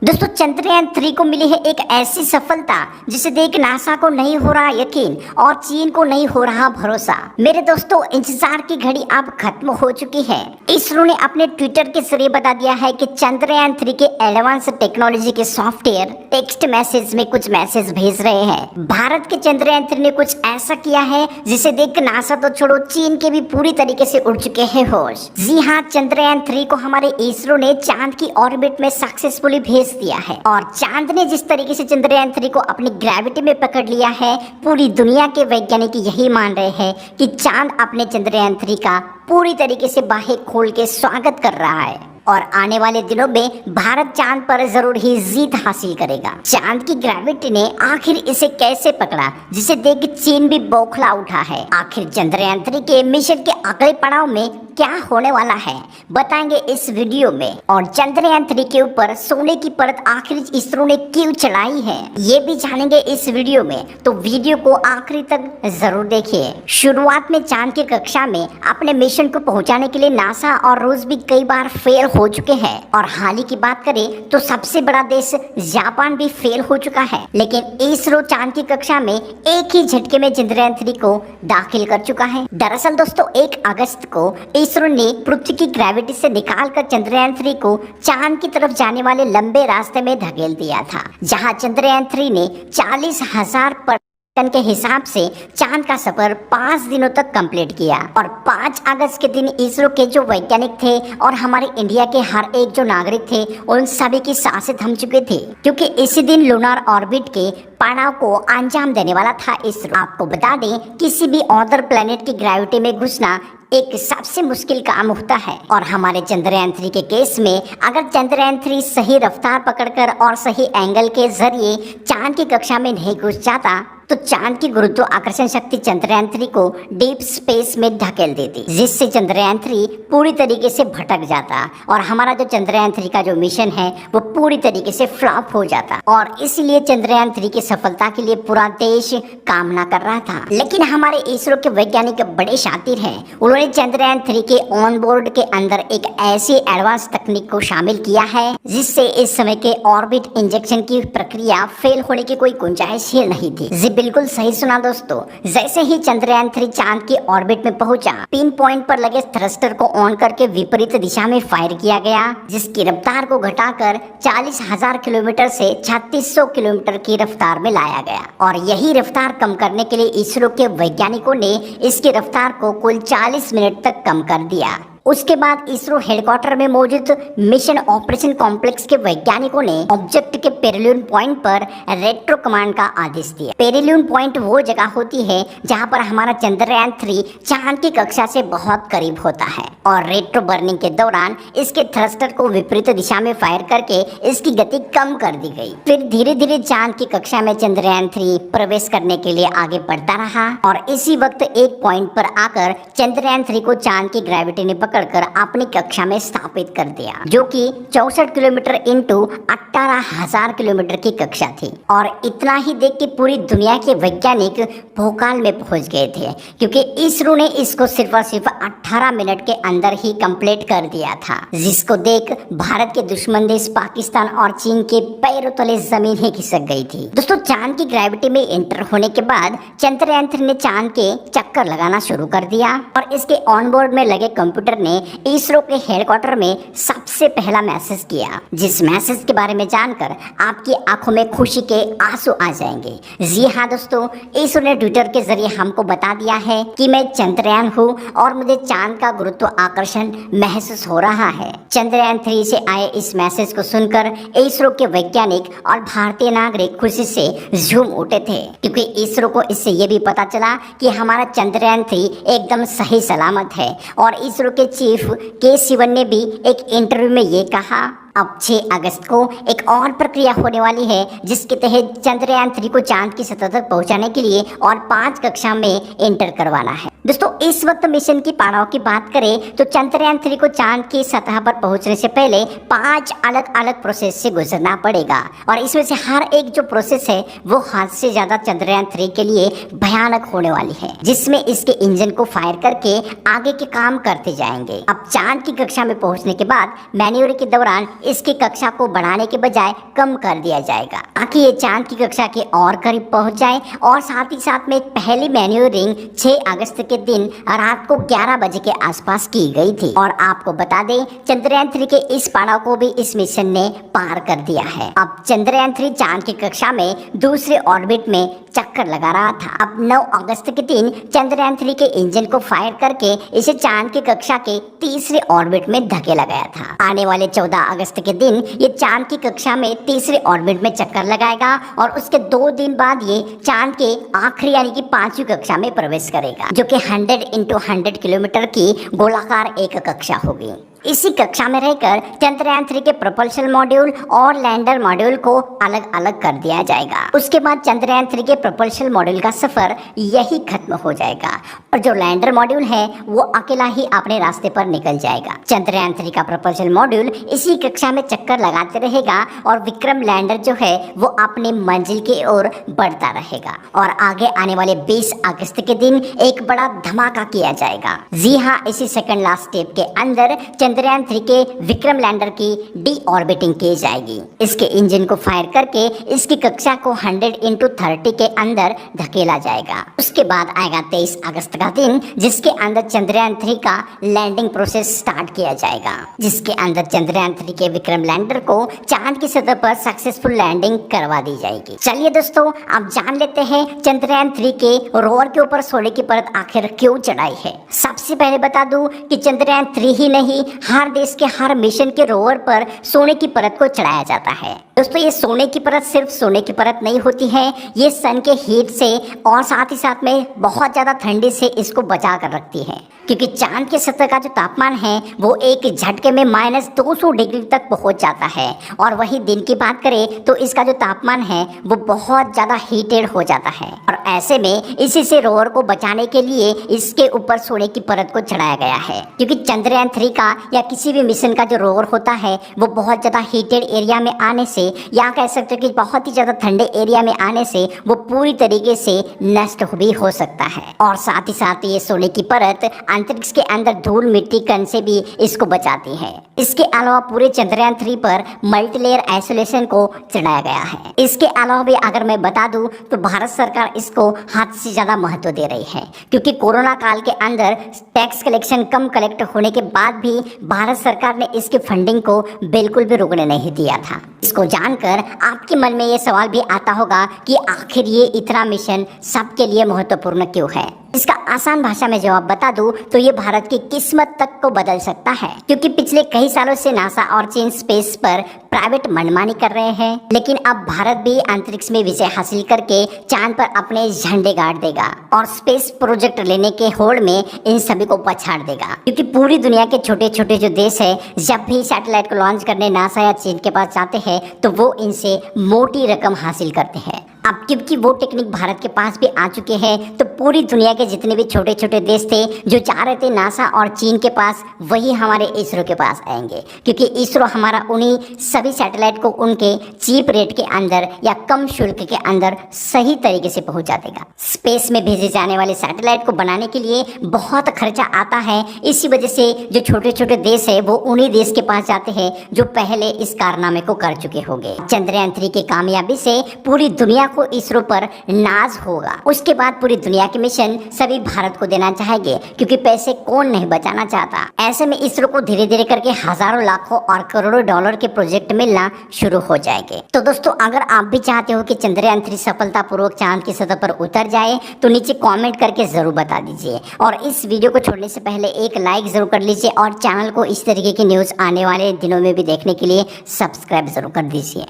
दोस्तों चंद्रयान 3 को मिली है एक ऐसी सफलता जिसे देख नासा को नहीं हो रहा यकीन और चीन को नहीं हो रहा भरोसा। मेरे दोस्तों इंतजार की घड़ी अब खत्म हो चुकी है। इसरो ने अपने ट्विटर के जरिए बता दिया है कि चंद्रयान 3 के एडवांस टेक्नोलॉजी के सॉफ्टवेयर टेक्स्ट मैसेज में कुछ मैसेज भेज रहे हैं। भारत के चंद्रयान 3 ने कुछ ऐसा किया है जिसे देख नासा तो छोड़ो चीन के भी पूरी तरीके से उड़ चुके हैं होश। जी हाँ, चंद्रयान 3 को हमारे इसरो ने चांद की ऑर्बिट में सक्सेसफुली भेज दिया है और चांद ने जिस तरीके से चंद्रयान 3 को अपनी ग्रेविटी में पकड़ लिया है, पूरी दुनिया के वैज्ञानिक यही मान रहे हैं कि चांद अपने चंद्रयान 3 का पूरी तरीके से बाहें खोल के स्वागत कर रहा है और आने वाले दिनों में भारत चांद पर जरूर ही जीत हासिल करेगा। चांद की ग्रेविटी ने आखिर इसे कैसे पकड़ा जिसे देख चीन भी बौखला उठा है। आखिर चंद्रयान 3 के मिशन के अगले पड़ाव में क्या होने वाला है बताएंगे इस वीडियो में। और चंद्रयान 3 के ऊपर सोने की परत आखिर इसरो ने क्यों चढ़ाई है ये भी जानेंगे इस वीडियो में, तो वीडियो को आखिरी तक जरूर देखिए। शुरुआत में चांद की कक्षा में अपने मिशन को पहुंचाने के लिए नासा और रूस भी कई बार फेल हो चुके हैं और हाल ही की बात करें तो सबसे बड़ा देश जापान भी फेल हो चुका है। लेकिन इसरो चांद की कक्षा में एक ही झटके में चंद्रयान 3 को दाखिल कर चुका है। दरअसल दोस्तों 1 अगस्त को इसरो ने पृथ्वी की ग्रेविटी से निकालकर चंद्रयान 3 को चांद की तरफ जाने वाले लंबे रास्ते में धकेल दिया था, जहां चंद्रयान 3 ने 40,000 टन के हिसाब से चांद का सफर 5 दिनों तक कंप्लीट किया। और 5 अगस्त के दिन इसरो के जो वैज्ञानिक थे और हमारे इंडिया के हर एक जो नागरिक थे उन सभी की सांसें थम चुके थे, क्योंकि इसी दिन लूनार ऑर्बिट के पड़ाव को अंजाम देने वाला था इसरो। आपको बता दें किसी भी अदर प्लेनेट की ग्रेविटी में घुसना एक सबसे मुश्किल काम होता है और हमारे चंद्रयान 3 के केस में अगर चंद्रयान 3 सही रफ्तार पकड़कर और सही एंगल के जरिए चांद की कक्षा में नहीं घुस जाता तो चांद की गुरुत्वाकर्षण शक्ति चंद्रयान 3 को डीप स्पेस में धकेल देती, जिससे चंद्रयान 3 पूरी तरीके से भटक जाता और हमारा जो चंद्रयान 3 का जो मिशन है वो पूरी तरीके से फ्लॉप हो जाता। और इसलिए चंद्रयान 3 की सफलता के लिए पूरा देश कामना कर रहा था। लेकिन हमारे इसरो के वैज्ञानिक बड़े शातिर हैं, उन्होंने चंद्रयान 3 के ऑन बोर्ड के अंदर एक ऐसी एडवांस तकनीक को शामिल किया है जिससे इस समय के ऑर्बिट इंजेक्शन की प्रक्रिया फेल होने की कोई गुंजाइश ही नहीं थी। जी बिल्कुल सही सुना दोस्तों। जैसे ही चंद्रयान 3 चांद की ऑर्बिट में पहुंचा, पिन पॉइंट पर लगे थ्रस्टर को ऑन करके विपरीत दिशा में फायर किया गया, जिसकी रफ्तार को घटाकर 40,000 किलोमीटर से 3600 किलोमीटर की रफ्तार में लाया गया। और यही रफ्तार कम करने के लिए इसरो के वैज्ञानिकों ने इसकी रफ्तार को कुल 40 मिनट तक कम कर दिया। उसके बाद इसरो हेडक्वार्टर में मौजूद मिशन ऑपरेशन कॉम्प्लेक्स के वैज्ञानिकों ने ऑब्जेक्ट के पेरिलियन पॉइंट पर रेट्रो कमांड का आदेश दिया। पेरिलियन पॉइंट वो जगह होती है जहां पर हमारा चंद्रयान 3 चांद की कक्षा से बहुत करीब होता है और रेट्रो बर्निंग के दौरान इसके थ्रस्टर को विपरीत दिशा में फायर करके इसकी गति कम कर दी गई। फिर धीरे धीरे चांद की कक्षा में चंद्रयान 3 प्रवेश करने के लिए आगे बढ़ता रहा और इसी वक्त एक पॉइंट पर आकर चंद्रयान 3 को चांद की ग्रेविटी ने पकड़कर अपनी कक्षा में स्थापित कर दिया, जो कि 64 किलोमीटर इंटू 18,000 किलोमीटर की कक्षा थी। और इतना ही देख के पूरी दुनिया के वैज्ञानिक भोकाल में पहुंच गए थे, क्योंकि इसरो ने इसको सिर्फ और सिर्फ 18 मिनट के अंदर ही कंप्लीट कर दिया था, जिसको देख भारत के दुश्मन देश पाकिस्तान और चीन के पैरों तले जमीन ही खिसक गई थी। दोस्तों चांद की ग्रेविटी में एंटर होने के बाद चंद्रयान 3 ने चांद के चक्कर लगाना शुरू कर दिया और इसके ऑनबोर्ड में लगे कंप्यूटर ने इसरो के हेडक्वार्टर में सबसे पहला मैसेज किया, जिस मैसेज के बारे में जानकर आपकी आंखों में खुशी के आंसू आ जाएंगे। जी हाँ दोस्तों, इसरो ने ट्विटर के जरिए हमको बता दिया है कि मैं चंद्रयान हूँ और मुझे चांद का गुरुत्वाकर्षण महसूस हो रहा है। चंद्रयान 3 से आए इस मैसेज को सुनकर इसरो के वैज्ञानिक और भारतीय नागरिक खुशी से झूम उठे थे, क्योंकि इसरो को इससे ये भी पता चला कि हमारा चंद्रयान 3 एकदम सही सलामत है। और इसरो के चीफ के सिवन ने भी एक इंटरव्यू में ये कहा, अब 6 अगस्त को एक और प्रक्रिया होने वाली है जिसके तहत चंद्रयान 3 को चांद की सतह तक पहुंचाने के लिए और 5 कक्षा में एंटर करवाना है। दोस्तों इस वक्त मिशन की पड़ाव की बात करें तो चंद्रयान 3 को चांद की सतह पर पहुंचने से पहले 5 अलग अलग प्रोसेस से गुजरना पड़ेगा और इसमें से हर एक जो प्रोसेस है वो हद से ज्यादा चंद्रयान 3 के लिए भयानक होने वाली है, जिसमें इसके इंजन को फायर करके आगे के काम करते जाएंगे। अब चांद की कक्षा में पहुंचने के बाद मैन्यूवर के दौरान इसकी कक्षा को बढ़ाने के बजाय कम कर दिया जाएगा ताकि ये चांद की कक्षा के और करीब पहुंच जाए। और साथ ही साथ में पहली मैन्यूवरिंग 6 अगस्त के दिन रात को 11 बजे के आसपास की गई थी। और आपको बता दें चंद्रयान 3 के इस पड़ाव को भी इस मिशन ने पार कर दिया है। अब चंद्रयान 3 चांद की कक्षा में दूसरे ऑर्बिट में चक्कर लगा रहा था। अब 9 अगस्त के दिन चंद्रयान 3 के इंजन को फायर करके इसे चांद की कक्षा के तीसरे ऑर्बिट में धकेला गया था। आने वाले 14 अगस्त के दिन ये चांद की कक्षा में तीसरे ऑर्बिट में चक्कर लगाएगा और उसके 2 दिन बाद ये चांद के आखिरी यानी कि 5वीं कक्षा में प्रवेश करेगा, जो कि 100 × 100 किलोमीटर की गोलाकार एक कक्षा होगी। इसी कक्षा में रहकर चंद्रयान 3 के प्रोपल्शन मॉड्यूल और लैंडर मॉड्यूल को अलग अलग कर दिया जाएगा। उसके बाद चंद्रयान 3 के प्रोपल्शन मॉड्यूल का सफर यही खत्म हो जाएगा और जो लैंडर मॉड्यूल है वो अकेला ही अपने रास्ते पर निकल जाएगा। चंद्रयान 3 का प्रोपल्शन मॉड्यूल इसी कक्षा में चक्कर लगाते रहेगा और विक्रम लैंडर जो है वो अपनी मंजिल की ओर बढ़ता रहेगा। और आगे आने वाले 20 अगस्त के दिन एक बड़ा धमाका किया जाएगा। जी हाँ, इसी सेकंड लास्ट स्टेप के अंदर चंद्रयान 3 के विक्रम लैंडर की डी ऑर्बिटिंग की जाएगी। इसके इंजन को फायर करके इसकी कक्षा को 100 × 30 के अंदर धकेला जाएगा। उसके बाद आएगा 23 अगस्त का दिन, जिसके अंदर चंद्रयान 3 का लैंडिंग प्रोसेस स्टार्ट किया जाएगा, जिसके अंदर चंद्रयान 3 के विक्रम लैंडर को चांद की सतह पर सक्सेसफुल लैंडिंग करवा दी जाएगी। चलिए दोस्तों, अब जान लेते हैं चंद्रयान 3 के रोवर के ऊपर सोने की परत आखिर क्यों चढ़ाई है। सबसे पहले बता दूं कि चंद्रयान 3 ही नहीं, हर देश के हर मिशन के रोवर पर सोने की परत को चढ़ाया जाता है। दोस्तों ये सोने की परत सिर्फ सोने की परत नहीं होती है, ये सन के हीट से और साथ ही साथ में बहुत ज्यादा ठंडी से इसको बचा कर रखती है, क्योंकि चांद के सतह का जो तापमान है वो एक झटके में -200 डिग्री तक पहुंच जाता है। और वही दिन की बात करें तो इसका जो तापमान है वो बहुत ज्यादा हीटेड हो जाता है। और ऐसे में इसी से रोवर को बचाने के लिए इसके ऊपर सोने की परत को चढ़ाया गया है, क्योंकि चंद्रयान 3 का या किसी भी मिशन का जो रोवर होता है वो बहुत ज्यादा हीटेड एरिया में आने से या कह सकते हो कि बहुत ही ज्यादा ठंडे एरिया में आने से वो पूरी तरीके से नष्ट भी हो सकता है। और साथ ही साथ ये सोने की परत अंतरिक्ष के अंदर धूल मिट्टी कण से भी इसको बचाती है। इसके अलावा पूरे चंद्रयान 3 पर मल्टीलेयर आइसोलेशन को चढ़ाया गया है। इसके अलावा भी अगर मैं बता दूं तो भारत सरकार इसको हद से ज्यादा महत्व दे रही है, क्योंकि कोरोना काल के अंदर टैक्स कलेक्शन कम कलेक्ट होने के बाद भी भारत सरकार ने इसकी फंडिंग को बिल्कुल भी रुकने नहीं दिया था। इसको जानकर आपके मन में ये सवाल भी आता होगा कि आखिर ये इतना मिशन सबके लिए महत्वपूर्ण क्यों है। इसका आसान भाषा में जवाब बता दूं तो ये भारत की किस्मत तक को बदल सकता है, क्योंकि पिछले कई सालों से नासा और चीन स्पेस पर प्राइवेट मनमानी कर रहे हैं, लेकिन अब भारत भी अंतरिक्ष में विजय हासिल करके चांद पर अपने झंडे गाड़ देगा और स्पेस प्रोजेक्ट लेने के होड़ में इन सभी को पछाड़ देगा। क्योंकि पूरी दुनिया के छोटे छोटे जो देश है जब भी सैटेलाइट को लॉन्च करने नासा या चीन के पास जाते हैं तो वो इनसे मोटी रकम हासिल करते हैं। अब क्योंकि वो टेक्निक भारत के पास भी आ चुके हैं तो पूरी दुनिया के जितने भी छोटे छोटे देश थे जो चाह रहे थे नासा और चीन के पास, वही हमारे इसरो के पास आएंगे, क्योंकि इसरो हमारा उन्हीं सभी सैटेलाइट को उनके चीप रेट के अंदर या कम शुल्क के अंदर सही तरीके से पहुंचा देगा। स्पेस में भेजे जाने वाले सैटेलाइट को बनाने के लिए बहुत खर्चा आता है, इसी वजह से जो छोटे छोटे देश है वो उन्हीं देश के पास जाते हैं जो पहले इस कारनामे को कर चुके होंगे। चंद्रयान 3 की कामयाबी से पूरी दुनिया को इसरो पर नाज होगा। उसके बाद पूरी दुनिया के मिशन सभी भारत को देना चाहेंगे, क्योंकि पैसे कौन नहीं बचाना चाहता। ऐसे में इसरो को धीरे धीरे करके हजारों लाखों और करोड़ों डॉलर के प्रोजेक्ट मिलना शुरू हो जाएंगे। तो दोस्तों अगर आप भी चाहते हो कि चंद्रयान 3 सफलतापूर्वक चांद की सतह पर उतर जाए तो नीचे कमेंट करके जरूर बता दीजिए, और इस वीडियो को छोड़ने से पहले एक लाइक जरूर कर लीजिए, और चैनल को इस तरीके की न्यूज आने वाले दिनों में भी देखने के लिए सब्सक्राइब जरूर कर दीजिए।